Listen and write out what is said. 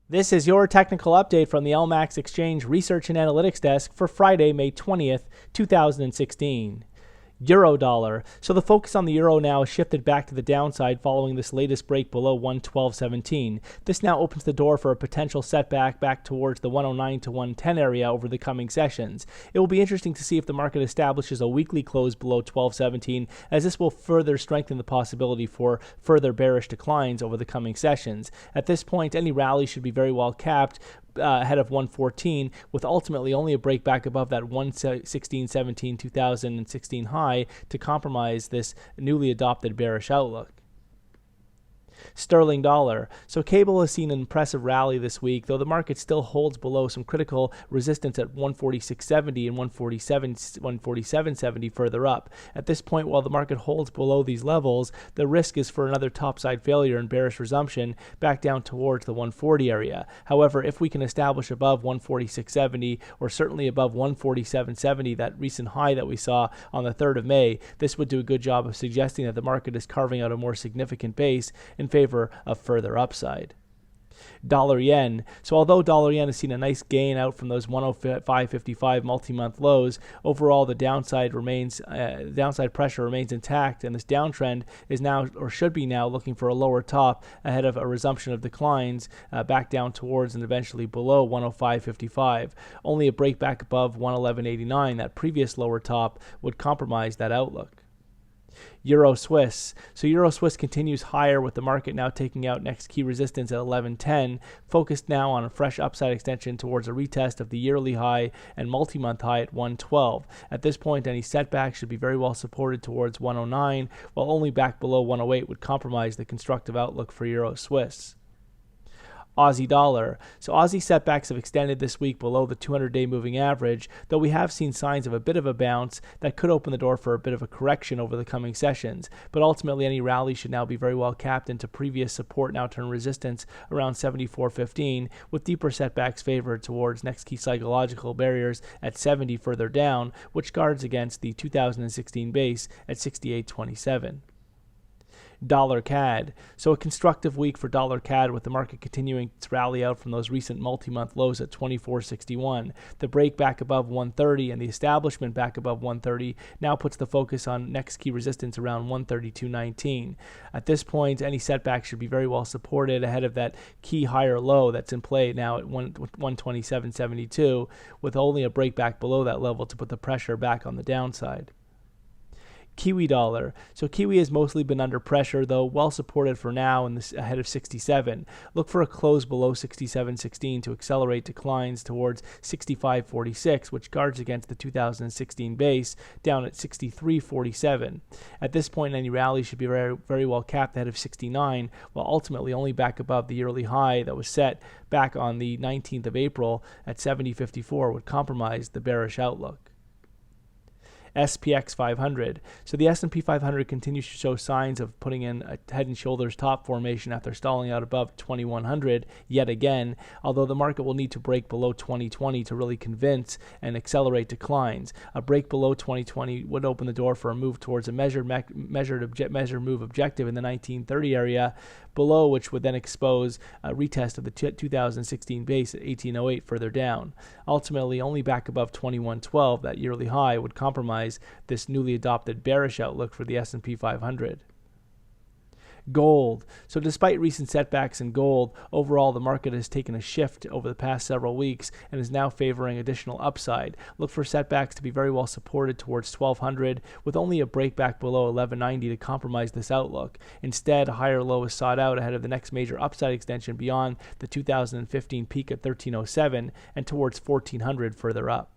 This is your technical update from the LMAX Exchange Research and Analytics Desk for Friday, May 20th, 2016. Euro dollar. So the focus on the euro now is shifted back to the downside following this latest break below 112.17. This now opens the door for a potential setback back towards the 109 to 110 area over the coming sessions. It will be interesting to see if the market establishes a weekly close below 12.17, as this will further strengthen the possibility for further bearish declines over the coming sessions. At this point, any rally should be very well capped ahead of 114, with ultimately only a break back above that 116.17 2016 high to compromise this newly adopted bearish outlook. Sterling dollar. So cable has seen an impressive rally this week, though the market still holds below some critical resistance at 146.70 and 147.70 further up. At this point, while the market holds below these levels, the risk is for another topside failure and bearish resumption back down towards the 140 area. However, if we can establish above 146.70 or certainly above 147.70, that recent high that we saw on the 3rd of May, this would do a good job of suggesting that the market is carving out a more significant base in favor of further upside. Dollar yen. So although dollar yen has seen a nice gain out from those 105.55 multi-month lows, overall the downside pressure remains intact, and this downtrend is now, or should be now, looking for a lower top ahead of a resumption of declines back down towards and eventually below 105.55. Only a break back above 111.89, that previous lower top, would compromise that outlook. Euro Swiss. So Euro Swiss continues higher, with the market now taking out next key resistance at 11.10, focused now on a fresh upside extension towards a retest of the yearly high and multi-month high at 112. At this point, any setback should be very well supported towards 109, while only back below 108 would compromise the constructive outlook for Euro Swiss. Aussie dollar. So Aussie setbacks have extended this week below the 200-day moving average, though we have seen signs of a bit of a bounce that could open the door for a bit of a correction over the coming sessions. But ultimately, any rally should now be very well capped into previous support now turn resistance around 74.15, with deeper setbacks favored towards next key psychological barriers at 70 further down, which guards against the 2016 base at 68.27. Dollar CAD. So a constructive week for dollar CAD, with the market continuing to rally out from those recent multi-month lows at 24.61. The break back above 130 and the establishment back above 130 now puts the focus on next key resistance around 132.19. At this point, any setback should be very well supported ahead of that key higher low that's in play now at 127.72, with only a break back below that level to put the pressure back on the downside. Kiwi dollar. So Kiwi has mostly been under pressure, though well supported for now in this ahead of 67. Look for a close below 67.16 to accelerate declines towards 65.46, which guards against the 2016 base down at 63.47. At this point, any rally should be very well capped ahead of 69, while ultimately only back above the yearly high that was set back on the 19th of April at 70.54 would compromise the bearish outlook. SPX 500. So the S&P 500 continues to show signs of putting in a head and shoulders top formation after stalling out above 2100 yet again, although the market will need to break below 2020 to really convince and accelerate declines. A break below 2020 would open the door for a move towards a measured move objective in the 1930 area, below which would then expose a retest of the 2016 base at 1808 further down. Ultimately, only back above 2112, that yearly high, would compromise this newly adopted bearish outlook for the S&P 500. Gold. So despite recent setbacks in gold, overall the market has taken a shift over the past several weeks and is now favoring additional upside. Look for setbacks to be very well supported towards 1200, with only a break back below 1190 to compromise this outlook. Instead, a higher low is sought out ahead of the next major upside extension beyond the 2015 peak at 1307 and towards 1400 further up.